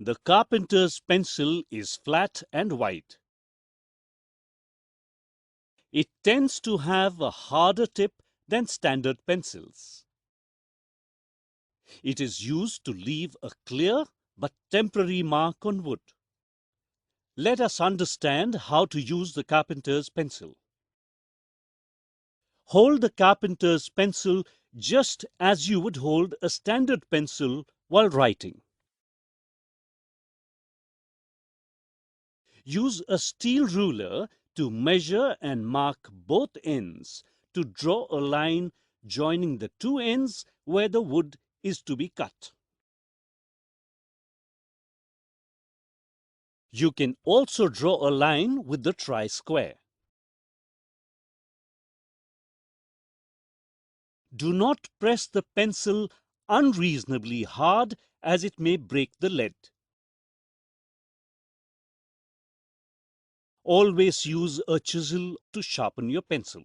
The carpenter's pencil is flat and wide. It tends to have a harder tip than standard pencils. It is used to leave a clear but temporary mark on wood. Let us understand how to use the carpenter's pencil. Hold the carpenter's pencil just as you would hold a standard pencil while writing. Use a steel ruler to measure and mark both ends to draw a line joining the two ends where the wood is to be cut. You can also draw a line with the tri-square. Do not press the pencil unreasonably hard as it may break the lead. Always use a chisel to sharpen your pencil.